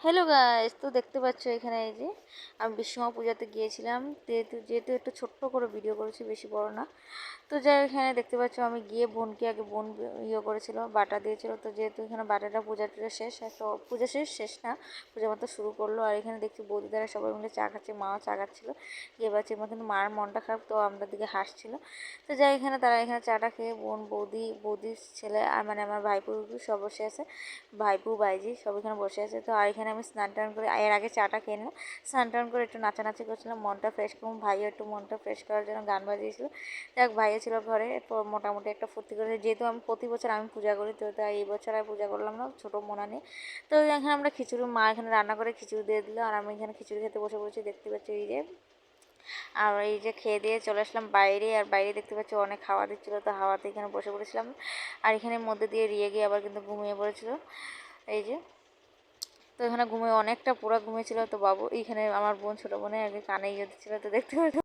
Hello guys, তো দেখতে পাচ্ছ এখানে এই যে আমি বিশ্বকর্মা পূজাতে গিয়েছিলাম। যেহেতু একটু ছোট্ট করে ভিডিও করেছি, বেশি বড় না। তো যাই এখানে দেখতে পাচ্ছ আমি গিয়ে বোনকে আগে বোন করেছিল, বাটা দিয়েছিল। তো যেহেতু এখানে বাটাটা পূজা টুজা শেষ, তো পূজা শেষ না, পূজা মতো শুরু করলো। আর এখানে দেখছি বৌদিদারা সবাই মিলে চা খাচ্ছে, মাও চা খাচ্ছিল। এবার মা কিন্তু মার মনটা খারাপ, তো আমাদের দিকে হাসছিল। তো যাই এখানে তারা এখানে চাটা খেয়ে বোন বৌদির ছেলে আর মানে আমার ভাইপু সব বসে আছে, ভাইপু ভাইজি সব এখানে বসে আছে। তো আর এখানে আমি স্নান টান করে এর আগে চাটা খেয়ে নিলাম, স্নান টান করে একটু নাচানাচি করছিলাম, মনটা ফ্রেশ করুন। ভাইও একটু মনটা ফ্রেশ করার জন্য গান বাজিয়েছিল। যাক ভাইও ছিল ঘরে, তো মোটামুটি একটা ফুর্তি করে। যেহেতু আমি প্রতি বছর আমি পূজা করি, তো তাই এই বছর আর পূজা করলাম না, ছোটো মোনা নিয়ে। তো এখানে আমরা খিচুড়ি, মা এখানে রান্না করে খিচুড়ি দিয়ে দিল, আর আমি এখানে খিচুড়ি খেতে বসে পড়েছি। দেখতে পাচ্ছি এই যে, আর এই যে খেয়ে দিয়ে চলে আসলাম বাইরে। আর বাইরে দেখতে পাচ্ছি অনেক হাওয়া দিচ্ছিলো, তো হাওয়াতে এখানে বসে পড়েছিলাম। আর এখানে মধ্যে দিয়ে রিয়ে গিয়ে আবার কিন্তু ঘুমিয়ে পড়েছিল এই যে। তো এখানে ঘুমিয়ে অনেকটা পুরো ঘুমিয়েছিল। তো বাবু এইখানে আমার বোন, ছোটো বোনে আর কি কানে দিচ্ছিলো, তো দেখতে পাচ্ছি